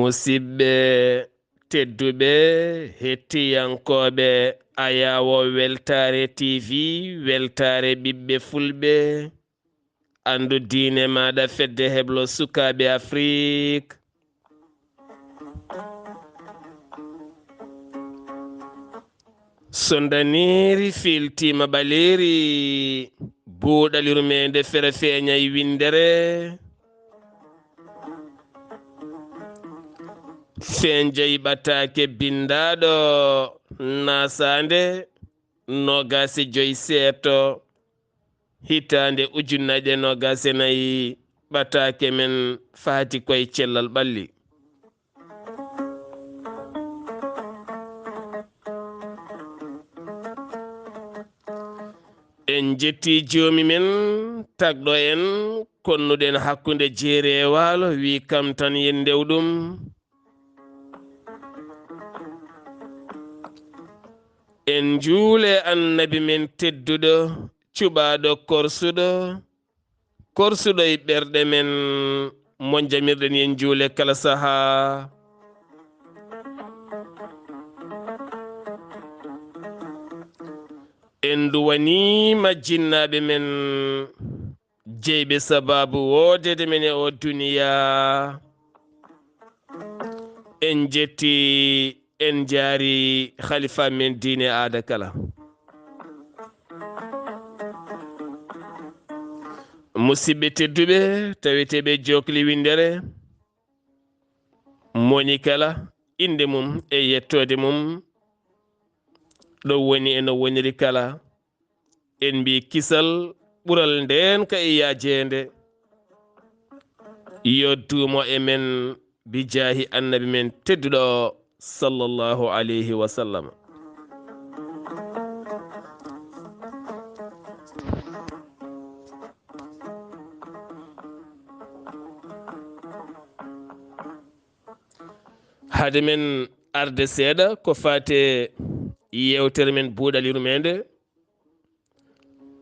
Musidɓe tedduɓe hettiyankoɓe Ayawo Weltare TV, weltare ɓiɓɓe fulɓe, andu diine maɗa fedde heblo sukaɓe Afrique. Sondaniri filtima ɓaleri buuɗalirumede fere feeñay windere fenjay ɓatake bindaɗo nasande nogasi joyi seeto hitande ujunnaje nogase nayi ɓatake men fati koye cellal ɓalli. En jetti jomi men tagɗo en konnuɗen hakkude jeere e waalo wi kam tan yen ndewɗum. En juule annabi men tedduɗo cuɓaɗo korsuɗo e ɓerɗe men mo jamirɗen yen juule kala saha. En duwanima jinnaɓe men jeyɓe sababu wodede men e o duniya. En jetti en jaari khalifa men diine aada kala. Musidɓe tedduɓe taweteɓe jokli windere moni kala inde mum e yettode mum ɗo woni eno woniri kala. En mbi kisal ɓural nden ka e yajende yo duumo e men bijahi annabi men tedduɗo sallallahu alayhi wa sallam. hade men arde seeɗa ko fate yewtere men buuɗalirumede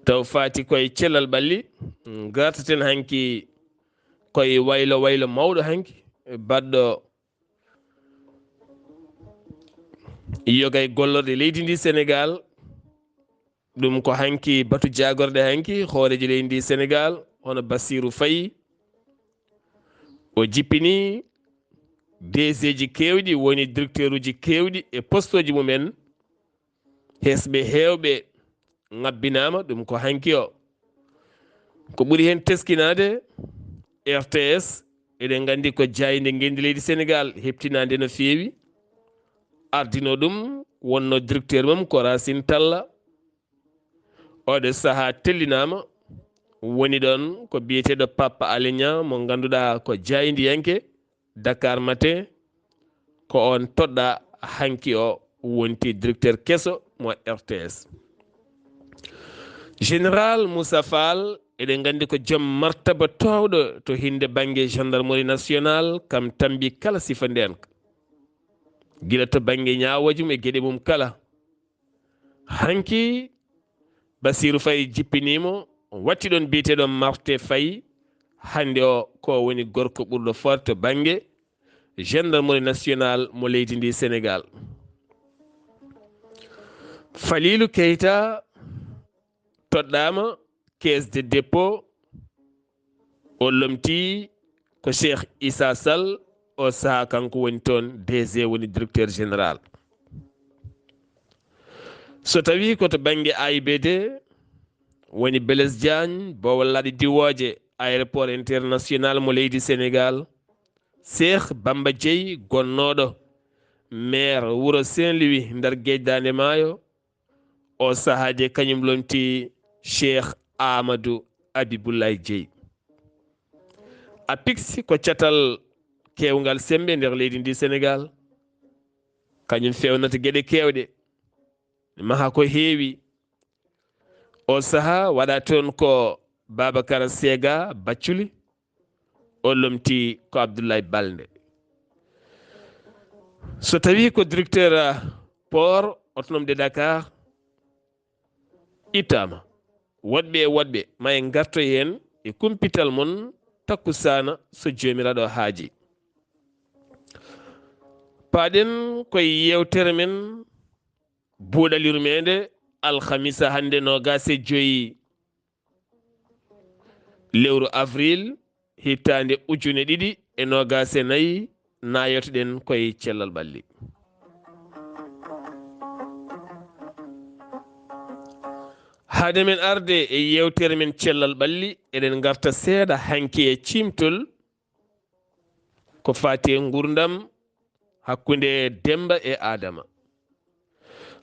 taw fati koye cellal ɓalli gartaten hanki koye waylo mawɗo hanki baɗɗo yogay gollorde leydi ndi Sénégal. ɗum ko hanki batu jagorde hanki hooreji leydi ndi Sénégal hono Bassirou Faye o jippini DG ji kewɗi woni directeur uji kewɗi e poste uji mumen hesɓe hewɓe ngabbinama. ɗum ko hanki o ko ɓuri hen teskinade RTS eɗen gandi ko jayde gendi leydi Sénégal heptinade no fewi. ardino ɗum wonno directeur mum ko Racine Talla. oɗo saaha tellinama woni ɗon ko biyeteɗo Papa Alé Niang mo ganduɗa ko jaydiyanke Dakar Matin ko on toɗɗa hanki o wonti directeur kesso mo RTS. Général Moussa Fall eɗen gandi ko joom martaba towɗo to hinde banggue gendarmerie nationale kam tambi kala sifa ndenka guila to banggue ñawojum e gueɗe mum kala. hanki Bassirou Faye jippinimo watti ɗon biyeteɗo Marté Faye hande o ko woni gorko ɓurɗo forte banggue gendarmerie nationale mo leydi ndi Sénégal. Falilou Keita toɗɗama caisse de dépôt o lomti ko Cheikh Issa Sall o saaha kanko woni toon DG woni directeur général. so tawi koto banggue AIBD woni Blaise Diagne bowallaɗo diwoje aéroport international mo leydi Sénégal. Cheikh Bamba Dieye gonnoɗo maire wuuro Saint-Louis nder Gueydande Maayo o saahaje kañum lomti Cheikh Amadou Abiboulaye Dieye. APIX ko catal kewgal sembe nder leydi ndi Sénégal kañum fewnata gueɗe kewɗe maha ko heewi. o saaha waɗa toon ko Babacar Sega Bathily o lomti ko Abdoulaye Balde. so tawi ko directeur port autonome de Dakar ittama woɗɓe ma en gartoy hen e kumpital mon takkusana so jomiraɗo haaji. paɗen koye yewtere men buuɗalirmede alhamisa hande nogase joyi lewru avril hittande ujune ɗiɗi e nogase nayyi nayotoɗen koye cellal ɓalli. hade men arde e yewtere men cellal ɓalli eɗen garta seeɗa hanki e cimtol ko fati e gurdam hakkude Demba e Adama.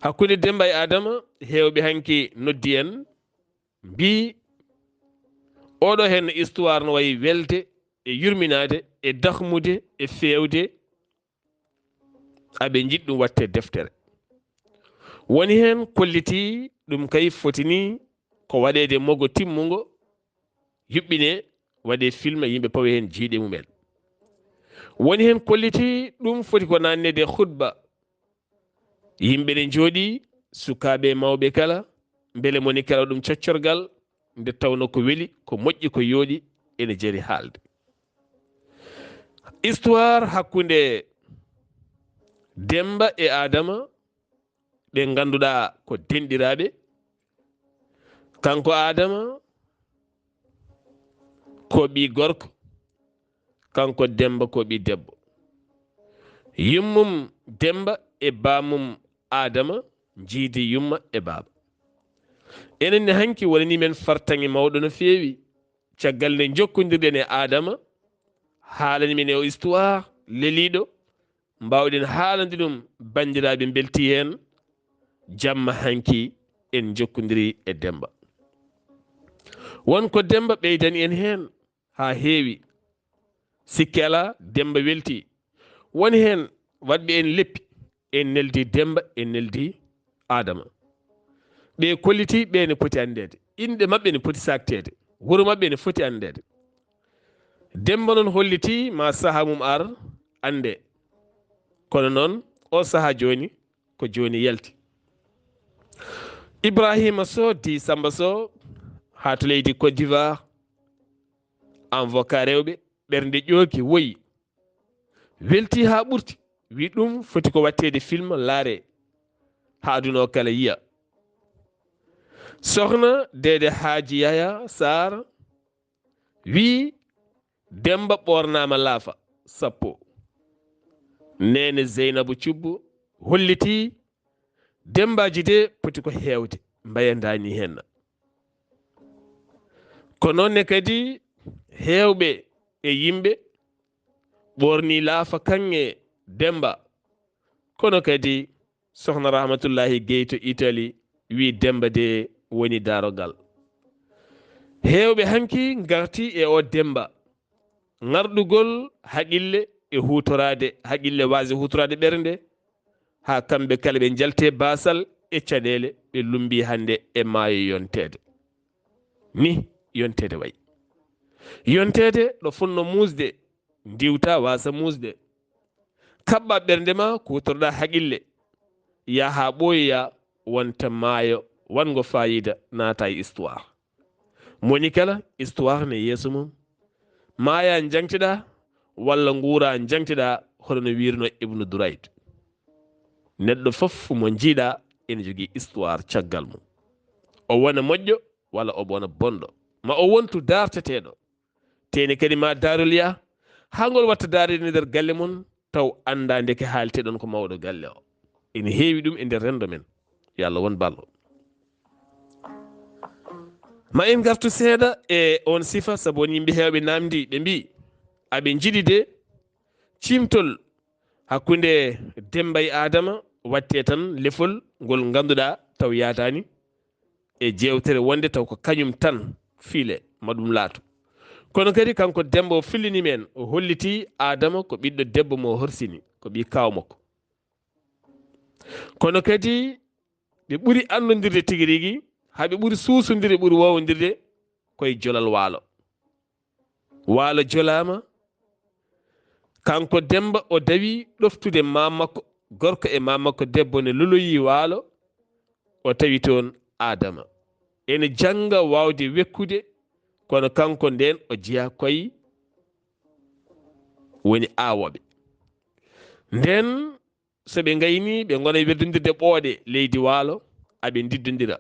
hakkude Demba e Adama hewɓe hanki noddi en mbi oɗo hen histoire no wayi welde e yurminade e dahmude e fewde aɓe jiɗi ɗum watte deftere. woni hen kolliti ɗum kay fotini ko waɗede mogo timmugo yuɓɓine waɗe film yimɓe pawi hen jiiɗe mumen. woni hen kolliti ɗum foti ko nannede khutba yimɓe ne jooɗi sukaɓe mawɓe kala beele moni kala ɗum coccorgal nde tawno ko weeli ko moƴƴi ko yooɗi ene jari haalde. histoire hakkude Demba e Adama ɓe ganduɗa ko denɗiraɓe. kanko Adama ko ɓi gorko, kanko Demba ko ɓi debbo. yummum Demba e bamum Adama jiidi yumma e baba. enen ne hanki wonani men fartaŋe mawɗo no feewi caggal nde jokkodirɗen e Adama haalani men o histoire leliɗo mbawɗen haalande ɗum bandiraɓe belti hen jamma hanki en jokkodiri e Demba. wonko Demba ɓeydani en hen ha heewi sikki ala Demba welti. woni hen wadɓe en leppi en neldi Demba en neldi Adama. ɓe kolliti ɓe ne poti andede inɗe mabɓe ne poti saktede wuuro mabɓe ne foti andede. Demba noon holliti ma saaha mum ar ande kono noon o saaha joni ko joni yalti. Ibrahima Sow di Samba Sow ha to leydi Côte d'Ivoire avocat rewɓe ɓernde ƴooki woyi welti ha ɓurti wi ɗum foti ko wattede film laare ha aduna o kala yiya. sohna Dede Hadji Yaya Sarr wi Demba ɓornama laafa sappo. nene Zeynabou Thioub holliti Dembaji de poti ko hewde mbayandani henna. ko noonne kadi hewɓe e yimɓe ɓorni laafa kanŋe Demba kono kadi sohna Rahmatullahi Gueye to Italie wi Demba de woni darogal. hewɓe hanki garti e o Demba ŋarɗugol haqille e hutorade haqille wasi hutorade ɓernde ha kamɓe kala ɓe jalte basal e caɗele ɓe lumbi hande e maayo yontede. ni yontede wayi yontede ɗo fonno musde diwta wasa musde kaɓɓa ɓernde ma kutorɗa haqille yaha ɓoyoya wonta maayo wango fayida naata e histoire. moni kala histoire ne yeeso mum maya jangtiɗa walla guura jangtiɗa hono no wirno Ibnu Durayd. neɗɗo foof mo jiiɗa ene jogui histoire caggal mum o wona moƴƴo walla o wona bonɗo ma o wontu darteteɗo teni kadi ma daroliya hangol watta darede nder galle mon taw anda ndeke haalteɗon ko mawɗo galle o. ene heewi ɗum e nder rendo men yo Allah won ballo. ma en gartu seeɗa e on sifa saabu on yimɓe hewɓe namdi ɓe mbi aɓe jiɗi de cimtol hakkude Demba e Adama watte tan lefol ngol ganduɗa taw yatani e jewtere wonde taw ko kañum tan fiile maɗum laato. kono kadi kanko Demba o fillini men o holliti Adama ko ɓiɗɗo debbo mo horsini ko ɓi kaw makko. kono kadi ɓe ɓuri annodirde tigui rigui haɓe ɓuri susodirde ɓuri wowodirde koye jolal waalo. waalo jolama kanko Demba o dawi ɗoftude mamakko gorko e mamakko debbo ne loloyi waalo o tawi toon Adama ene janga wawde wekkude kono kanko nden o jeeya koye woni awoɓe. nden so ɓe gayni ɓe gona werdodirde ɓooɗe leydi waalo aɓe diddodira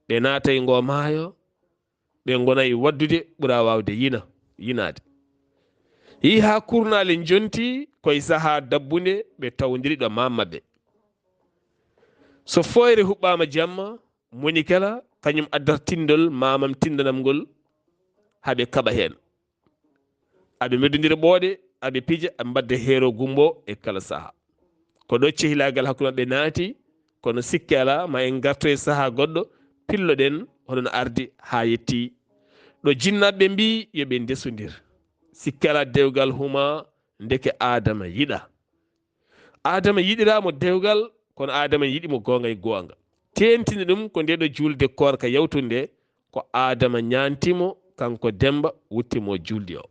ɓe naata e ngo maayo ɓe gona e waddude ɓura wawde yinade yi ha kurnale jonti koye saaha dabbunde ɓe tawdiri ɗo mammaɓe so foyre huɓɓama jamma moni kala kañum addata tindol mamam tindanam ngol haɓe kaɓa hen aɓe meddodira ɓooɗe aɓe pija aɓe mbadda heero gumbo e kala saaha ko ɗo cehilagal hakkude maɓɓe naati kono sikki ala ma en garto e saaha goɗɗo pilloɗen hoɗon ardi ha yetti ɗo jinnaɓe mbi yoɓe ndesodir sikki ala dewgal huma ndeke adama yiɗa adama yiɗiramo dewgal kono adama yiɗimo gonga e gonga tentini ɗum ko nde ɗo julde korka yawtude ko adama ñantimo kanko Demba wuttimo julde o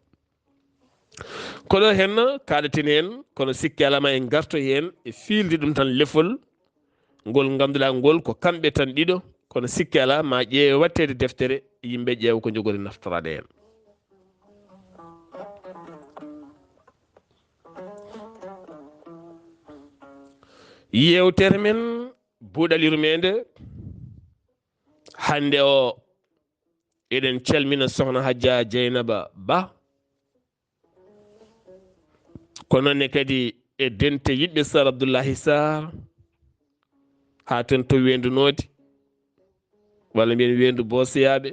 ko ɗo henna kaɗaten hen kono sikki alama en garto hen e fiilde ɗum tan lefol ngol ganduɗa ngol ko kamɓe tan ɗiɗo kono sikki ala ma ƴeewe wattede deftere yimɓe ƴeewa ko jogori naftorade hen yewtere men buuɗal yurmede hande o eɗen calmina sohna Hadja Dieynaba Ba ko nonne kadi e dente yiɗɓe Sar Abdoullahi Sarr ha ton to wendu noodi walla mbiyen wendu bosoyaɓe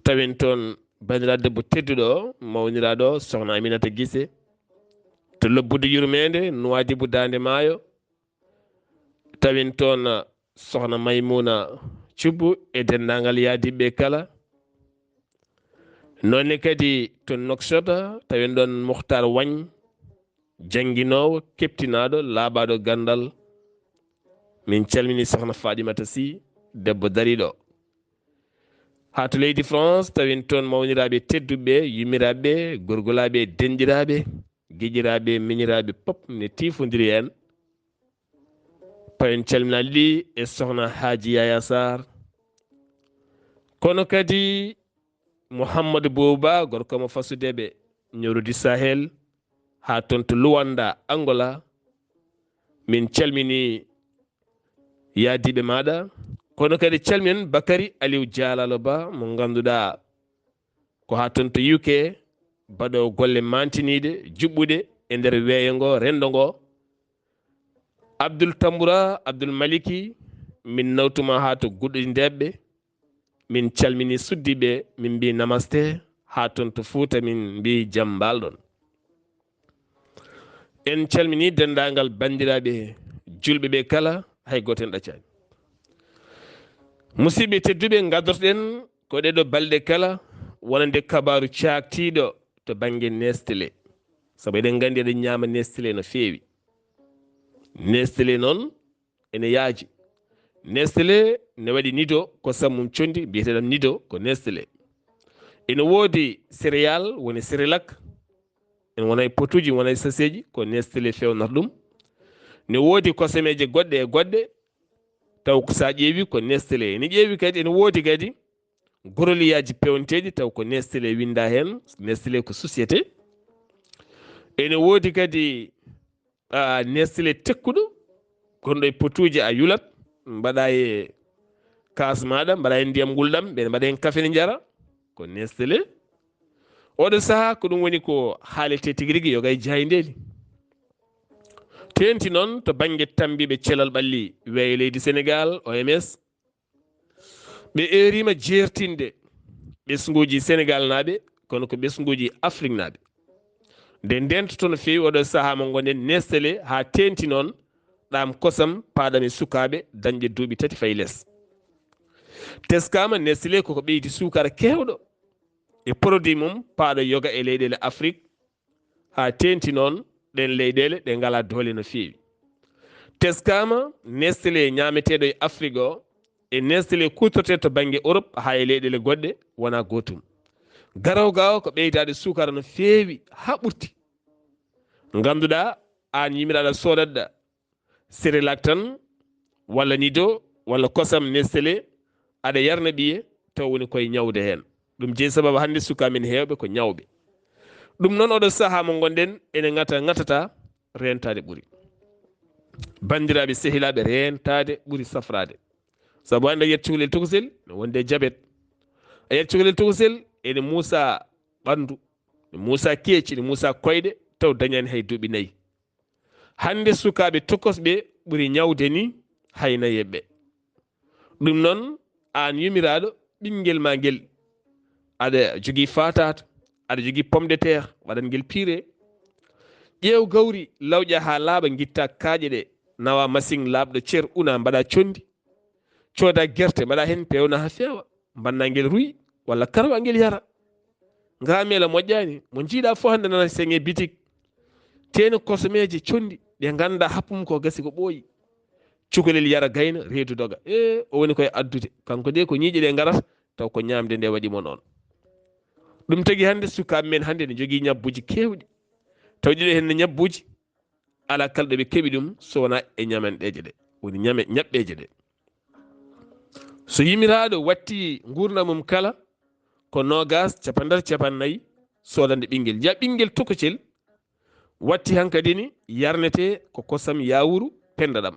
tawen toon bandiraɗo debbo tedduɗo o mawniraɗo sohna Aminata Guissé to lobbude yurmede Nouadhibou Dande Maayo tawen toon sohna Maymouna Thioub e dendagal yaadiɓe kala nonne kadi to Nouakchott tawen ɗon Mouhtar Wagne jangguinowo keptinaɗo laaɓaɗo gandal min calmini sohna Fadimata Sy debbo dariɗo ha to leydi France tawen toon mawniraɓe tedduɓe yumiraɓe gorgolaɓe denɗiraɓe gueƴiraɓe miñiraɓe pop ne tifodiri hen pawen calminaɗi ɗi e sohna Hadji Yaya Sarr kono kadi Mouhamadou Bouba gorkomo fasudeɓe ñorudi Sahel ha toon to Luanda Angola min calmini yaadiɓe maɗa kono kadi calminen Bakary Aliou Dialalo Ba mo ganduɗa ko ha toon to UK baɗo golle mantiniɗe juɓɓuɗe e nder weeyo ngo rendo ngo Abdoul Tamboura Abdoul Maliki min nawtuma ha to Goudɗi Ndebɓe min calmini suddiɓe min mbi namaste ha toon to Fouta min mbi jaam mbalɗon en calmini dendagal bandiraɓe julɓeɓe kala hay goto en ɗaccani musidɓe tedduɓe gaddotoɗen ko ɗeɗo balɗe kala wonande kabaru caktiɗo to banggue Nestlé saabu eɗen gandi eɗen ñama Nestlé no fewi Nestlé noon ene yaaji Nestlé ne waɗi nido ko sammum condi mbiyeteɗam nido ko Nestlé ene woodi céréal woni Cerelac en wona e potuji wona e saseji ko Nestlé fewnata ɗum ne woodi kosameje goɗɗe e goɗɗe taw ko sa ƴeewi ko Nestlé ene ƴeewi kadi ene woodi kadi goroliyaji pewnteɗi taw ko Nestlé winda hen Nestlé ko société ene woodi kadi Nestlé tekkuɗo gonɗo e potuji a yulat mbaɗa e kas maɗa mbaɗa e ndiyam gulɗam ɓe mbaɗa hen kafe ne jara ko Nestlé oɗo saaha ko ɗum woni ko haalete tigui rigui yoga e jayideli tenti noon to banggue tambiɓe celal ɓalli weeyo leydi Sénégal OMS ɓe erima jertinde ɓesguji Sénégal naaɓe kono ko ɓesguji Afrique naaɓe nde ndentoto no fewi oɗo saaha mo gonɗen Nestlé ha tenti noon ɗam kosam paɗam e sukaɓe dañƴe duuɓi 3 fayi less teskama Nestlé koko ɓeydi sukara kewɗo e produit mum paaɗo yoga e leyɗele Afrique ha tenti noon ɗen leyɗele ɗe ngala doole no fewi teskama Nestlé ñameteɗo e Afrique o e Nestlé kutorte to banggue Europe ha e leyɗele goɗɗe wona gotum garawga o ko ɓeydade sukara no fewi ha ɓurti ganduɗa an yimiraɗa sodatɗa Cerelac tan walla nido walla kosam Nestlé aɗa yarna ɓiye taw woni koye ñawde hen ɗum jeeyi sababu hande sukamen hewɓe ko ñawɓe ɗum noon oɗo saaha mo gonɗen ene gatata rentade ɓuri bandiraɓe sehilaɓe rentade ɓuri safrade sabu ande a yiyat cukalel tokosel ne wonde jabet a yiyat cukalel tokosel ene muusa ɓandu ne muusa keeci ne muusa koyɗe taw dañani hay duuɓi 4 hande sukaɓe tokosɓe ɓuri ñawde ni haynayeɓɓe ɗum noon an yumiraɗo ɓinguel ma guel aɗa jogui fatata aɗa jogui pomme de terre waɗan guel purée ƴeew gawri lawƴa ha laaɓa guitta kaaƴe ɗe nawa machine laaɓɗo ceer una mbaɗa condi cooda guerte mbaɗa hen pewna ha feewa mbanna guel ruyi walla karwa guel yara ngamela moƴƴani mo jiiɗa fo hande nana senge bitik teno kosomeje condi ɗe ganda happum ko gasi ko ɓooyi cukalel yara gayna reedu doga o woni koye addude kanko de ko ñiiƴe ɗe garata taw ko ñamde nde waɗimo noon ɗum tagui hande sukaɓe men hande ne jogui ñabbuji kewɗi taw ɗiɗo hen ne ñabbuji ala kalɗo ɓe keeɓi ɗum so wona e ñamanɗeje ɗe woni ñaɓɓeje ɗe so yimiraɗo watti gurdam mum kala ko nogas capandar capannayyi sodande ɓinguel ja ɓinguel tokocel watti hankadi ni yarnete ko kosam yawuru pendaɗam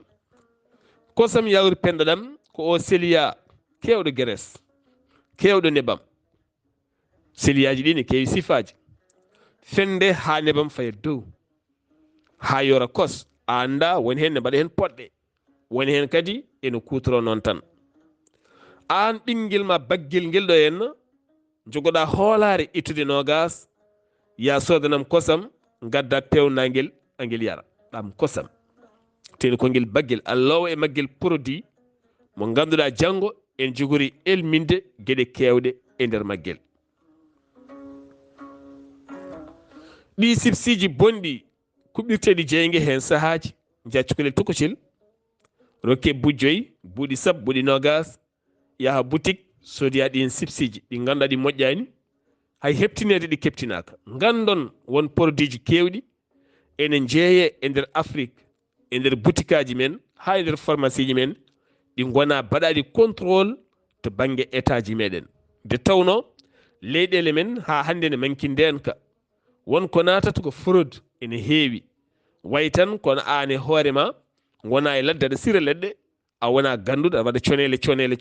kosam yawuru pendaɗam ko o seliya kewɗo gueres kewɗo nebam seliyaji ɗi ne kewi sifaji fende ha nebam faya dow ha yora kos a anda woni hen ne mbaɗa hen poɗɗe woni hen kadi ene kutoro noon tan an ɓinguel ma baggel ngel ɗo henna jogoɗa hoolare ittude nogas ya sodanam kosam gadda pewnaguel aguel yara ɗam kosam teni ko guel baggel allowo e maggel produit mo ganduɗa janggo en jogori elminde gueɗe kewɗe e nder maggel ɗi sipsiji bonɗi kuɓɓirteɗi jeygue hen sahaji jaa cukalel tokocel rokke bujjoyi buuɗi sappo buuɗi nogas yaha boutique sodoya ɗin sipsiji ɗi ganduɗa ɗi moƴƴani hay heptinede ɗi keptinaka gandon won produit ji kewɗi ene jeeye e nder Afrique e nder boutique aji men ha e nder pharmacie ji men ɗi gona baɗaɗi contrôle to banggue état ji meɗen nde tawno leyɗele men ha hande ne manki ndenka wonko natata ko fraude ene heewi way tan kono an e hoorema gona e ladde aɗa sira leɗɗe a wona ganduɗo aɗa waɗa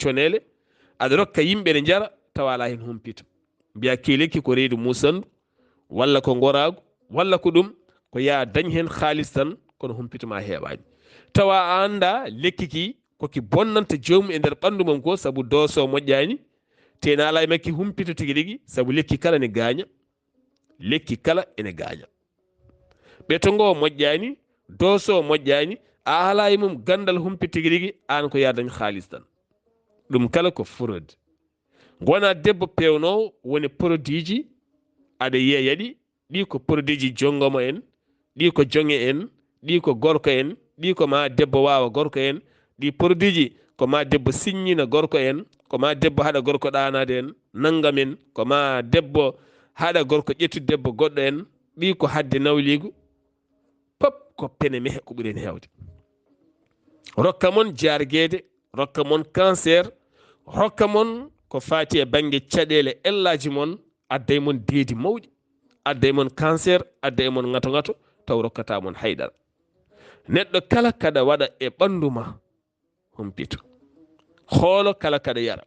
conele aɗa rokka yimɓe ne jara tawa ala hen humpito mbiya ki lekki ko reedu musandu walla ko goragu walla ko ɗum ko ya dañ hen halis tan kono humpitoma heewani tawa a anda lekki ki koki bonnanta jomum e nder ɓandu mum ko saabu dooso moƴƴani tena ala e makki humpito tigui rigui saabu lekki kala ne gaña lekki kala ene gaña ɓetongo moƴƴani dooso moƴƴani a ala e mum gandal humpito tigui rigui an ko ya dañ halis tan ɗum kala ko fraude gona debbo pewnowo woni produit ji aɗa yeeyaɗi ɗi ko produit ji jongomo en ɗi ko jonge en ɗi ko gorko en ɗi ko ma debbo wawa gorko en ɗi produit ji ko ma debbo siññina gorko en ko ma debbo haɗa gorko ɗanade en naggam en ko ma debbo haɗa gorko ƴettude debbo goɗɗo en ɗi ko hadde nawligu pop ko pene mehe ko ɓuuri hen hewde rokka mon jarguede rokka mon cancer rokka mon ko fati e banggue caɗele ellaji mon adda e mon deedi mawɗi adda e mon cancer adda e mon gato taw rokkata mon haydara neɗɗo kala kada waɗa e ɓanduma humpito hoolo kala kada yara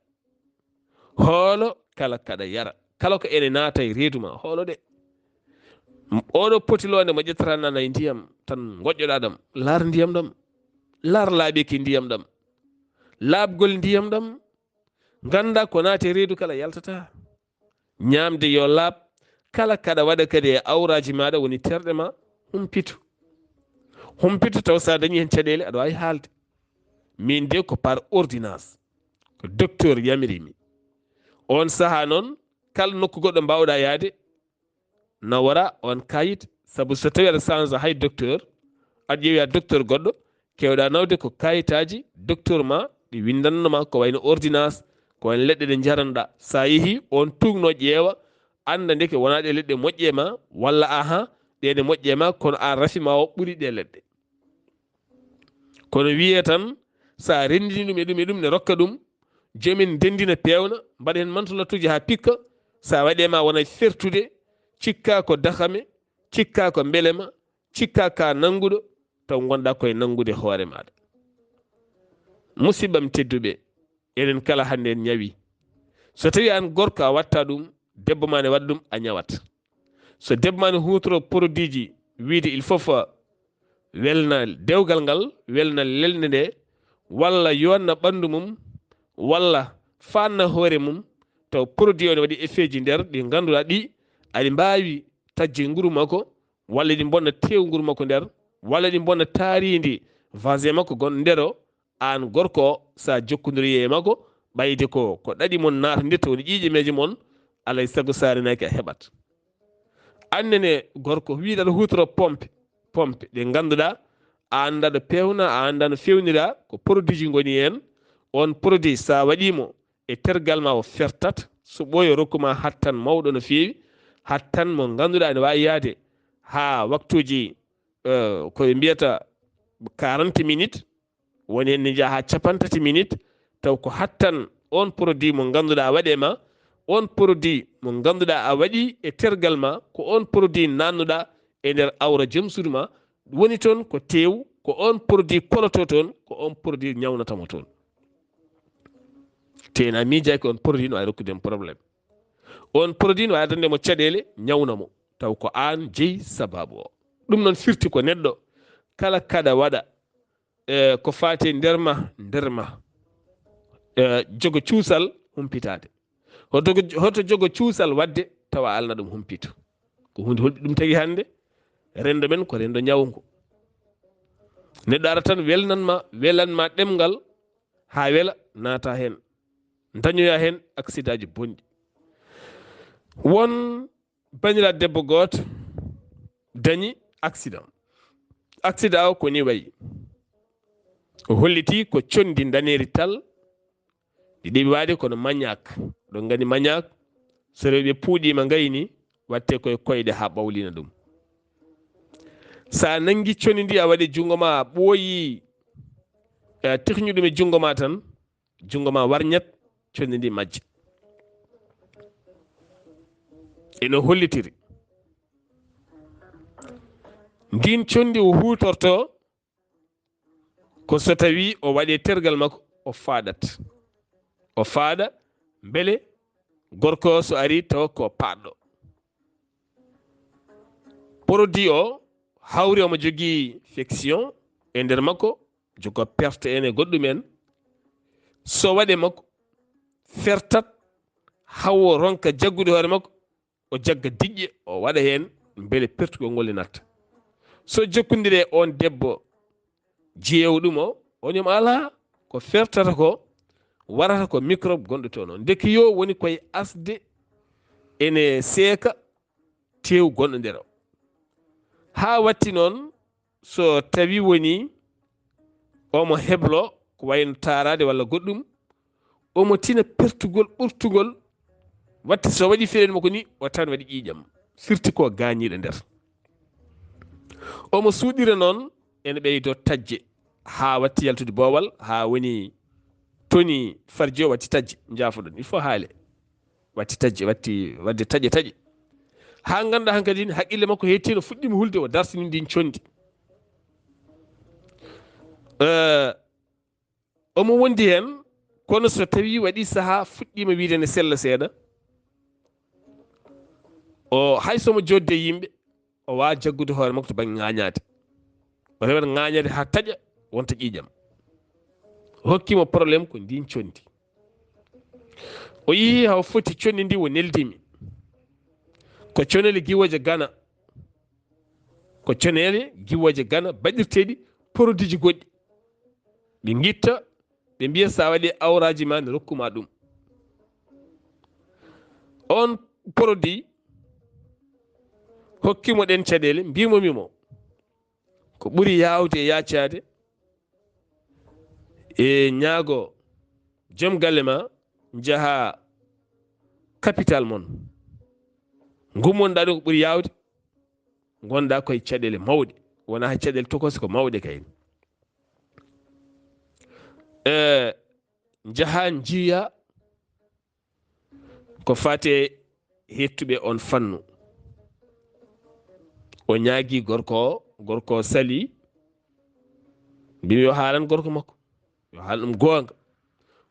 hoolo kala kada yara kala ko ene naata e reeduma hoolo de oɗo potilonde mo ƴettata nana e ndiyam tan goƴƴoɗa ɗam laar ndiyam ɗam laar laaɓeki ndiyam ɗam laaɓgol ndiyam ɗam ganda ko naate reedu kala yaltata ñamde yo laaɓ kala kaɗa waɗa kadi e awraji maɗa woni terɗe ma humpito taw sa dañi hen caɗele aɗa wawi haalde min de ko par ordonnance ko docteur yamirimi on saaha noon kala nokku goɗɗo mbawɗa yaade nawara on kayit saabu so tawi aɗa change hay docteur aɗa ƴeewi docteur goɗɗo kewɗa nawde ko kayitaji docteur ma ɗi windannoma ko wayno ordonnance ko wayno leɗɗe ɗe jaranoɗa sa yeehi on tugno ƴeewa anda ndeke wona ɗe leɗɗe moƴƴe ma walla ahan ɗene moƴƴe ma kono an rafima o ɓuuri ɗe leɗɗe kono wiye tan sa rendini ɗum e ɗum ne rokka ɗum jomin dendina pewna mbaɗa hen mantolatuji ha pikka sa waɗema wona fertude cikka ko dakame cikka ko belema cikka ka nanguɗo taw gonɗa koye nangude hoore maɗa. Musibam tedduɓe, enen kala hande en ñawi. So tawi an gorko a watta ɗum, debbo ma ne waɗa ɗum, a ñawat. So debbo ma ne hutoro produit ji wiide il faut welna dewgal ngal, welna lelnde nde, walla yonna ɓandu mum, walla fanna hoore mum, taw produit o ne waɗi effet ji nder ɗi ganduɗa ɗi aɗi mbawi tajje nguru makko, walla ɗi bonna tew nguru makko nder, walla ɗi bonna taaridi vase makko gonɗo nder o. An gorko o sa jokkodiri e makko ɓayde ko ɗaɗi mon natodirta woni ƴiƴemeje mon, alay saago sarenaki a heɓat. Annene gorko wiiɗa aɗa hutoro pompe ɗe ganduɗa a anda ɗo pewna, a anda no fewnira, ko produit ji goni hen. On produit sa waɗimo e tergal ma o fertat, so ɓooyi o rokkuma hattan mawɗo no fewi, hattan mo ganduɗa ene wawi yaade ha waktuji koye mbiyata 40 minutes, woni hen ne jaaha ha 30 minutes, taw ko hattan on produit mo ganduɗa waɗema, on produit mo ganduɗa a waɗi e tergal ma, ko on produit nannuɗa e nder awra joom suudu ma, woni toon ko tew, ko on produit koloto toon, ko on produit ñawnatamo toon. te en a miijaki on produit no wawi rokkudemo probléme. On produit no wawi addandemo caɗele ñawnamo, taw ko an jeeyi sababu o. ɗum noon firti ko neɗɗo kala kaɗa waɗa ko fati nder ma jogo cuusal humpitade. hoto jogo cuusal wadde tawa alna ɗum humpito, ko hunde holɗi ɗum tagi hande. Rendo men ko rendo ñawngo. Neɗɗo ara tan welanma ɗemgal ha wela, naata hen, dañoya hen accident ji bonɗi. Won baniraɗo debbo goto dañi accident o koni wayi, o holliti ko condi daneri tal ɗi ɗeɓi waade kono mañak. ɗon gandi mañak so rewɓe puuɗima gayni watte koye koyɗe ha ɓawlina ɗum. Sa nangi coni ndi a waɗi jungo ma, a ɓooyi tekñu ɗum e jungo ma tan, jungo ma warñat, coni ndi majja. eno hollitiri ndin condi o hutorto ko so tawi o waɗe tergal makko o faaɗa beele gorko so ari taw ko paɗɗo. Produit o hawri omo jogui fiction e nder makko, jogo perte ene goɗɗum en. So waɗe makko fertat hawo ronka jaggude hoore makko, o jagga diƴƴe o waɗa hen beele pertugol ngol natta. So jokkodire on debbo jeyewɗum o, on wiima ala ko fertata ko warata ko microbe gonɗo toon o. Deke yo woni koye asde ene seeka tew gonɗo nder o. Ha watti noon so tawi woni omo heblo ko wayno tarade walla goɗɗum, omo tina pertugol ɓurtugol, watte so waɗi feere makko ni o tawan waɗi ƴiƴam, firti ko gañiɗo nder. Omo suuɗira noon ene ɓeydo tajje ha watti yaltude boowal, ha woni toni farji o watti tajje. Jaafoɗon il faut haale, watti tajje, watti wadde taƴe ha ganduɗa hankkadi haqqille makko hettino, fuɗɗima hulde, o darsini ndin condi. Omo wondi hen, kono so tawi waɗi saaha fuɗɗima wiide ne sella seeɗa, o haysomo jodde yimɓe o wawa jaggude hoore makko to banggue ŋañade. O rewat ŋañade ha taƴa wonta ƴiƴam. Hokkimo probléme ko ndin condi. O yeehi haw foti condi ndi o neldimi, ko conele guiwoje Gana, ko conele guiwoje Gana baɗirteɗi produit ji goɗɗi. Ɓe guitta ɓe mbiya sa waɗi awraji ma ne rokkuma ɗum. On produit hokkimo ɗen caɗele, mbimomimo ko ɓuuri yawde e yaccade e ñaago joom galle ma, jaaha capital mon gummonɗa ɗum, ko ɓuuri yawde gonɗa koye caɗele mawɗe, wona ha caɗele tokose, ko mawɗe kayni. Jaaha jiiya ko fate hettuɓe on fannu. O ñaagui gorko o gorko sali mbimi yo haalan gorko makko yo haala ɗum goonga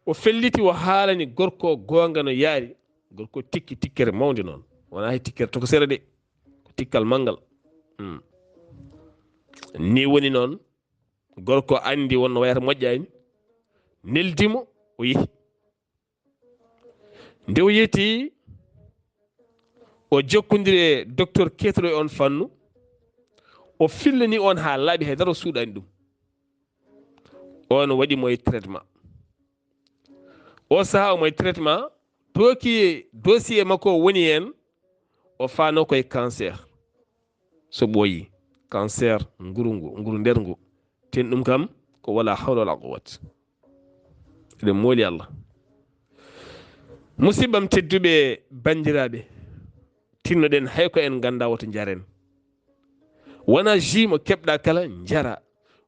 o felliti o haalani gorko goonga no yaari gorko tikki tikkere mawde noon wona hay tikkere to ko sere de ko tikkal manngal ni woni noon gorko andi wonno wayata moƴƴani neldimo o yehi nde o yeti o jokkodiri e docteur ketoro e on fannu o fillani on ha laaɓi haydara o suuɗani ɗum on waɗimo e traitement o saaha omo e traitement tooki dossier makko woni hen o faano koye cancer so ɓooyi cancer nguru nder ngu ten ɗum kam ko wala hawla wala quwwata eɗen mooli Allah musibbam tedduɓe bandiraɓe tinnoɗen hay ko en ganda woto jaren wona jus mo keɓɗa kala jara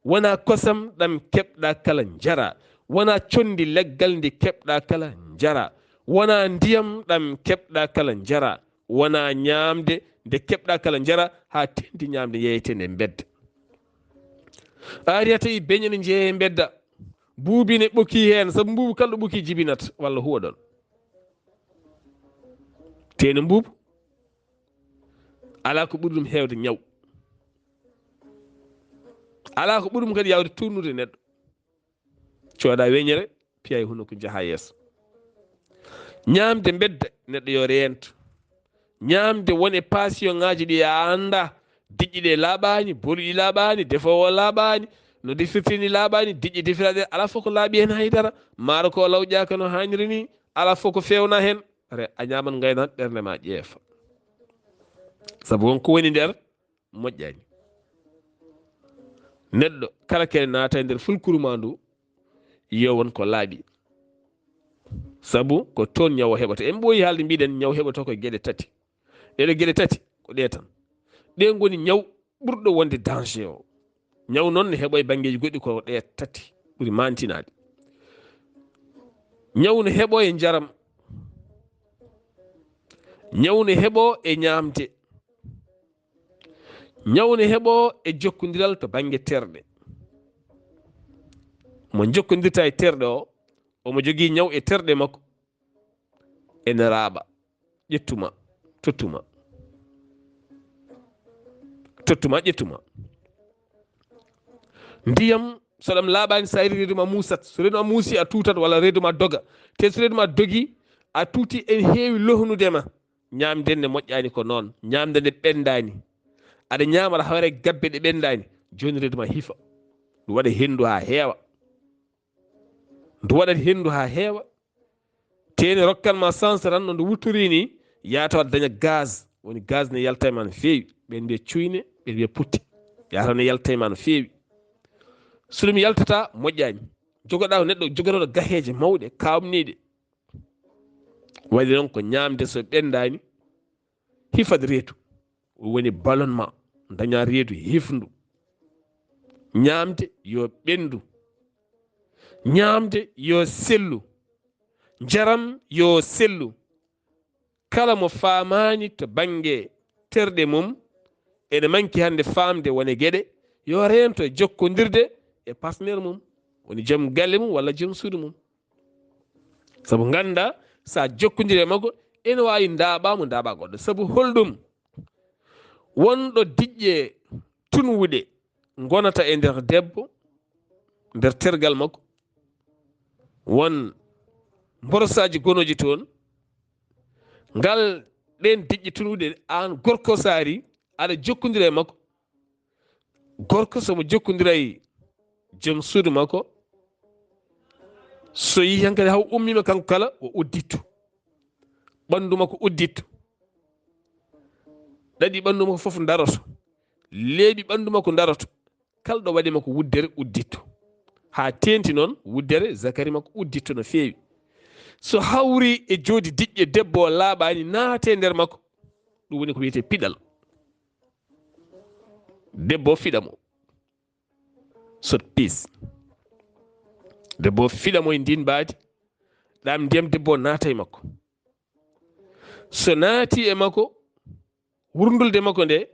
wona kosam ɗam keɓɗa kala jara wona condi leggal ndi keɓɗa kala jara wona ndiyam ɗam keɓɗa kala jara wona ñamde nde keɓɗa kala jara ha tendi ñamde yeyete nde bedda ari tawi beñe ne jeeye bedda buubi ne ɓoki hen saabu mbubu kala ɗo ɓoki jibinata walla huwa ɗon tene mbubu ala ko ɓuri ɗum hewde ñaw ala ko ɓuri ɗum kadi yawde tournude neɗɗo cooda weñere piya e hunoko jaaha yeeso ñamde bedda neɗɗo yo reento ñamde wone passion ngaji ɗi a anda diƴƴi ɗe laaɓani boluɗi laaɓani defowo laaɓani no defirteni laaɓani diƴƴi defiraɗe ala fof ko laaɓi hen haydara maaro ko lawƴaka no hanniri ni ala fof ko fewna hen re a ñaman gaynan ɓernde ma ƴeefa saabu wonko woni nder moƴƴani neɗɗo kala kene naata e nder fulkuru ma ndu yo won ko laaɓi saabu ko toon ñawo heɓata en ɓooyi haalde mbiɗen ñaw heɓata koye gueɗe tati ɗeɗo gueɗe tati ko ɗe tan ɗe goni ñaw ɓurɗo wonde danger o ñaw noon ne heeɓo e banggueji goɗɗi ko ɗe tati ɓuuri mantinade ñaw ne heeɓo e jaram ñaw ne heeɓo e ñamde ñaw ne heeɓo e jokkodiral to banggue terɗe mo jokkodirta e terɗe o omo jogui ñaw e terɗe makko ene raaɓa ƴettuma tottuma ƴettuma ndiyam so ɗam laaɓani sa ari reedu ma muusat so reedu ma muusi a tutat walla reedu ma doga te so reedu ma dogi a tuuti en heewi lohnudema ñamde nde moƴƴani ko noon ñamde nde ɓendani aɗa ñama aɗa hawre gabbe ɗe ɓendani joni reedu ma hiifa ndu waɗa hendu ha heewa tene rokkanma sens tan no ndu wuttori ni yatawa daña gaz woni gaz ne yalta e ma no feewi ɓen mbiye cuyne ɓen mbiye putte yatawa ne yalta e ma no feewi so ɗum yaltata moƴƴani jogoɗa ko neɗɗo jogotoɗo gaheje mawɗe kawniɗe waɗi noon ko ñamde so ɓendani hifat reedu woni ballonnement daña reedu hifndu ñamde yo ɓendu ñamde yo sellu jaram yo sellu kala mo famani to banggue terɗe mum ene manki hande famde wone gueɗe yo rento e jokkodirde e partenaire mum woni joom galle mum walla joom suudu mum saabu ganda sa jokkodiri e makko ene wawi daaɓamo daaɓa goɗɗo saabu holɗum wonɗo diƴƴe tunwuɗe gonata e nder debbo nder tergal makko won mborosaji gonoji toon ngal ɗen diƴƴe tunwuɗe an gorko saari aɗa jokkodira e makko gorko somo jokkodira e joom suudu makko so yi hen kadi haw ummima kanko kala o udditto ɓandu makko udditto ɗaɗi ɓandu makko foof daroto leeɓi ɓandu makko daroto kala ɗo waɗi makko wuddere udditto ha tenti noon wuddere zakari makko udditto no feewi so hawri e joodi diƴƴe debbo o laaɓani naate nder makko ɗum woni ko wiyete piɗal debbo fiɗamo sot piis debbo fiɗamo e ndin mbaadi ɗam ndiyam debbo naata e makko so naati e makko wurdulde makko nde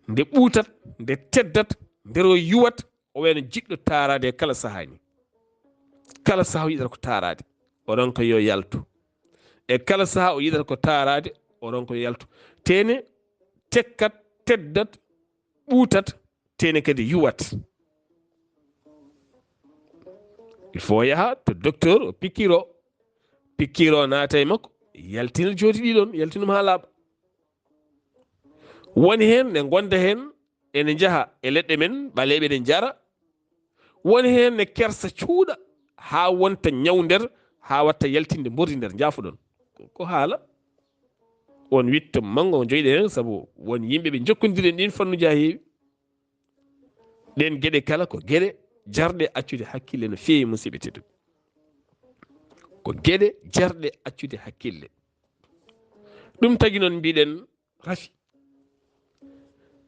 nde ɓuutat nde teddat ndero yuwat o wayno jiɗɗo taarade kala sahaa ni kala sahaa o yiɗata ko taarade oɗon ko yo yaltu e kala sahaa o yiɗata ko taarade oɗon ko yo yaltu tene tekkat teddat ɓuutat tene kadi yuwat il faut yaha to docteur o pikkiro naata e makko yaltina jooɗi ɗiɗon yaltinum ha laaɓa woni hen ne gonda hen ene jaha e leɗɗe men ɓaleɓe ne jara woni hen ne kersa cuuɗa ha wonta ñaw nder ha watta yaltinde mbordi nder jaafoɗon ko haala on witto mango joyɗen hen saabu won yimɓeɓe jokkodiren ɗin fannuji ha heewi ɗen gueɗe kala ko gueɗe jarɗe accude hakkille no feewi musidɓe tedduɓe ko gueɗe jarɗe accude hakkille ɗum tagui noon mbiɗen rafi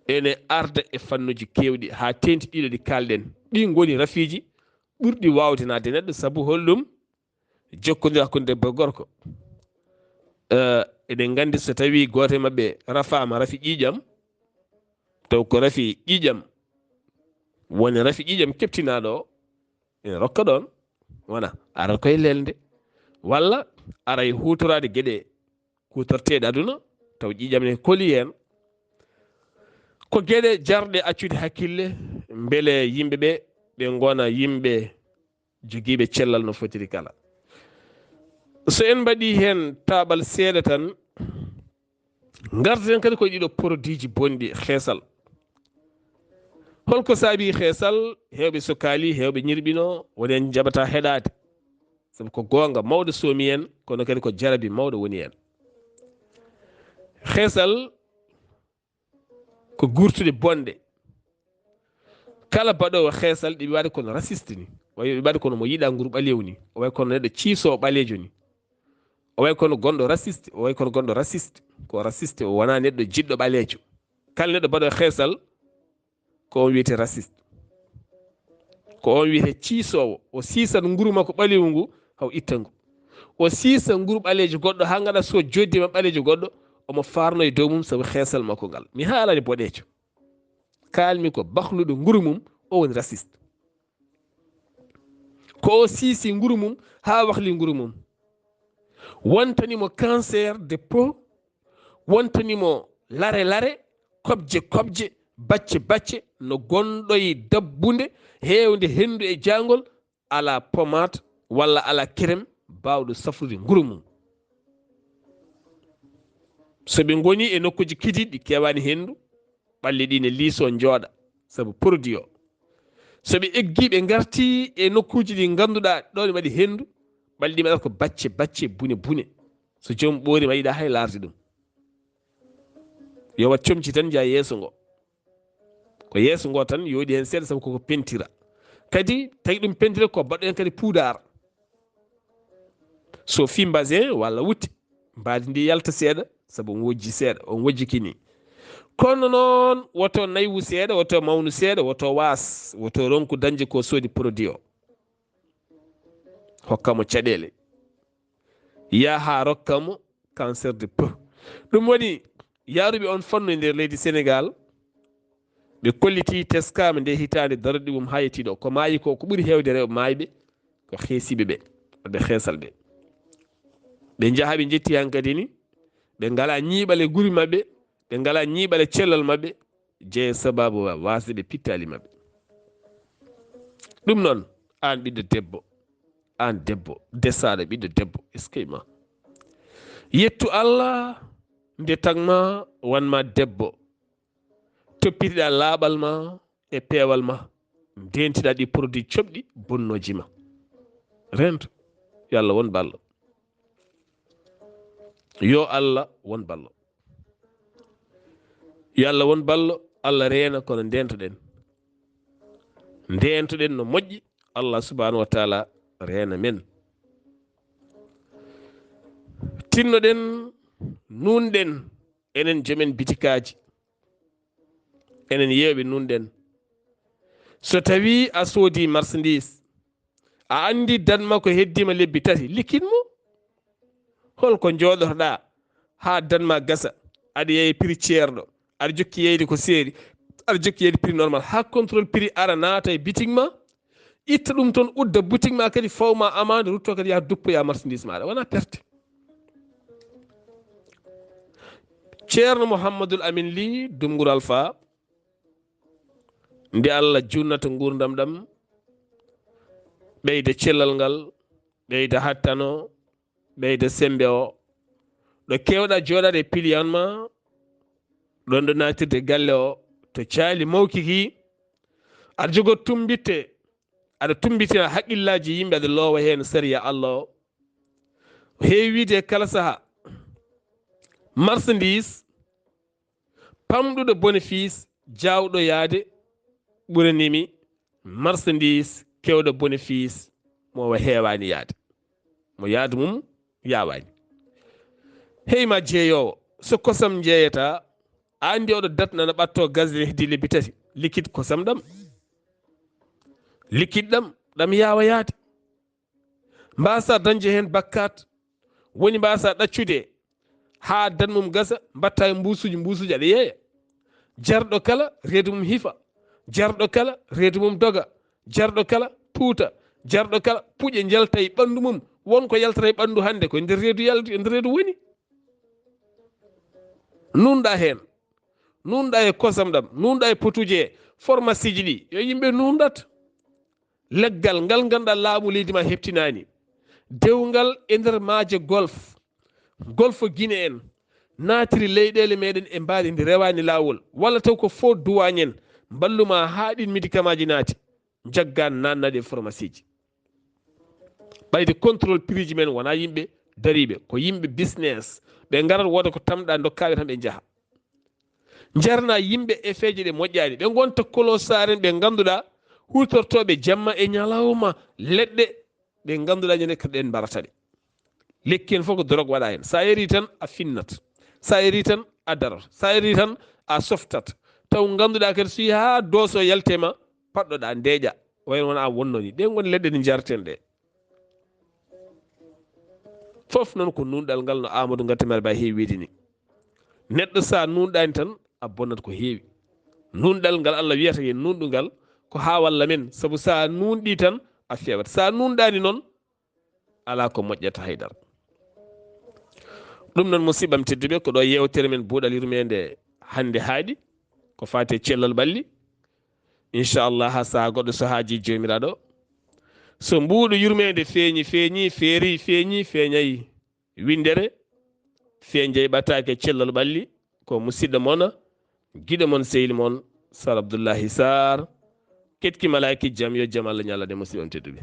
ene arda e fannuji kewɗi ha tenti ɗiɗo ɗi kalɗen ɗi goni rafiji ɓurɗi wawde nadde neɗɗo saabu holɗum jokkodir hakkude debbo e gorko eɗen gandi so tawi goto e mabɓe rafama rafi ƴiƴam taw ko rafi ƴiƴam woni rafi ƴiƴam keptinaɗo o ene rokka ɗon wona arat koye lelde walla ara e hutorade gueɗe kutorteɗe aduna taw ƴiƴam ne kooli hen ko gueɗe jarɗe accude hakkille beele yimɓeɓe ɓe gona yimɓe joguiɓe cellal no fotiri kala so en mbaɗi hen taɓal seeɗa tan gardaten kadi koye ɗiɗo produit ji bonɗi heesal holko saabi heesal hewɓe sokali hewɓe ñirɓino woni en jaɓata heɗade saabu ko gonga mawɗo soomi en kono kadi ko jarabi mawɗo woni en heesal ko gurtude bonɗe kala baɗowo heesal ɗiɓi waɗi kono raciste ni wayi waɗi kono mo yiɗa nguru ɓalew ni o way kono neɗɗo ciisowo ɓalejo ni o way kono gonɗo raciste o way kono gonɗo raciste ko raciste o wona neɗɗo jiɗɗo ɓalejo kala neɗɗo baɗowo heesal ko on wiyete raciste ko on wiyete ciisowo o siisat nguru makko ɓalewu ngu haw itta ngu o siisa nguru ɓalejo goɗɗo ha gaɗa so joddima ɓalejo goɗɗo omo farno e dow mum saabu heesal makko ngal mi haalani boɗejo kalmi ko bahluɗo nguru mum o woni raciste ko o siisi nguru mum ha wahli nguru mum wontanimo cancer de peau wontanimo lare kobje bacce no gonɗo e dabbunde hewde hendu e jangol ala pomade walla ala crème bawɗo safrude nguru mum soɓe goni e nokkuji kidiɗi ɗi kewani hendu ɓalli ɗi ne liiso jooɗa saabu produit o soɓe eggi ɓe garti e nokkuji ɗi ganduɗa ɗon waɗi hendu ɓalli ɗi waɗata ko bacce bune so joomum ɓoorima yiiɗa hay larde ɗum yo wat comci tan jaa yeeso ngo ko yeeso ngo tan yooɗi hen seeɗa saabu koko pentira kadi tagui ɗum pentira ko baɗɗo hen kadi poudar so fi basin walla wutte mbadi ndi yalta seeɗa saabu on wojji seeɗa on wojjikini kono noon woto naywu seeɗa woto mawnu seeɗa woto waas woto ronku dañde ko soodi produit o hokkamo caɗele yaha rokkamo cancer de peau ɗum waɗi yaruɓe on fannu e nder leydi Sénégal ɓe kolliti teskama nde hitande darde ɗum ha yettiɗo ko maayi ko ɓuuri hewde rewɓe maayɓe ko heesiɓe ɓe wadde heesal ɓe ɓe jaaha ɓe jetti hankadi ni ɓe ngala ñiiɓal e guri mabɓe ɓe ngala ñiiɓal e cellal mabɓe jeeya sababu wasde ɓe pittali mabɓe ɗum noon an ɓiɗɗo debbo an debbo desaɗo ɓiɗɗo debbo eskeyma yettu Allah nde tagma wanma debbo toppitiɗa laaɓal ma e peewal ma ndentiɗa ɗi produit coɓɗi bonnoji ma rento yo Allah won ballo yo Allah won ballo yo Allah won ballo Allah reena kono ndentoɗen no moƴƴi Allah subhanahu wa taala reena men tinnoɗen nunɗen enen joomen bitikaji enen yewɓe nunɗen so tawi a soodi marchandise a andi danma ko heddima lebbi tati likkinmo holko jooɗotoɗa ha danma gasa aɗa yeeya prix ceerɗo aɗa jokki yeyde ko seeri aɗa jokki yeyde prix normal ha contrôle prix ara naata e boutique ma itta ɗum toon udda boutique ma kadi fawma amande rutto kadi yaha duppoya marchandise maɗa wona perte. ceerno mouhamadoul amin ly Dumgur Alpha nde Allah junnata gurdam ɗam ɓeyda cellal ngal ɓeyda hattano ɓeyda sembe o ɗo kewɗa joɗade e piliyan ma ɗon ɗo natirde galle o to caali mawkiki aɗa jogo tumbitte aɗa tumbitina haqqillaji yimɓe aɗa loowa hen sariya Allah o heewi wiide kala saaha marchandise pamɗuɗo bénéfice jawɗo yaade ɓuranimi marchandise kewɗo bénéfice mo heewani yaade mo yaadu mum yawani. heyma jeeyowo so kosam jeeyata andi oɗo datnana ɓatto gasde heddi lebbi tati liquide kosam ɗam liquide ɗam yawa yaade mbasa dañde hen bakkat woni mbasa ɗaccude ha danmum gasa mbatta e mbusuji aɗa yeeya jarɗo kala reedu mum hifa jarɗo kala reedu mum doga jarɗo kala puuta jarɗo kala puƴe jalta e ɓandu mum wonko yaltata e ɓandu hande ko nder reedu woni nunɗa hen nunɗa e kosam ɗam nunɗa e potuje e pharmacie ji ɗi yo yimɓe nunɗat leggal ngal ganduɗa laamu leydi ma heptinani dewgal e nder maaje golf Guinée en naatiri leyɗele meɗen e mbaadi ndi rewani lawol walla taw ko faux douane en balluma haɗin médicament ji naati jaggan nannade e pharmacie ji ɓayde contrôle prix ji men wona yimɓe dariɓe ko yimɓe business ɓe garat woda ko tamɗa dokkaɓe tan ɓe jaaha jarna yimɓe e feeje ɗe moƴƴani ɓe gonta kolo saren ɓe ganduɗa hutortoɓe jamma e ñalawma leɗɗe ɓe ganduɗa ñande kadi ɗen mbarataɗe lekki en fof ko drogue waɗa hen sa yari tan a finnat sa yari tan a darat sa yari tan a softat taw ganduɗa kadi so yi ha dooso yaltema paɗɗoɗa ndeeƴa wayno wona a wonnoni ɗe goni leɗɗe ɗe jarten ɗe fof noon ko nunɗal ngal no Amadou Gattamer Ba heewi wiide ni neɗɗo sa nunɗani tan a bonnat ko heewi nunɗal ngal Allah wiyata yen nunɗugal ko ha walla men saabu sa nunɗi tan a fewat sa nunɗani noon ala ko moƴƴata haydara ɗum noon musidɓam tedduɓe ko ɗo yewtere men buuɗal yurmede hande haaɗi ko fate cellal ɓalli inchallah ha saha goɗɗo so haaji jomiraɗo so mbuuɗo yurmede feeñi feeri feeñayi windere feeñjay ɓattake cellal ɓalli ko musidɗo moon guiɗo moon sehil moon Sar Abdoullahi Sarr ketki malaki jaam yo jaam Allah ñalade musidɓam tedduɓe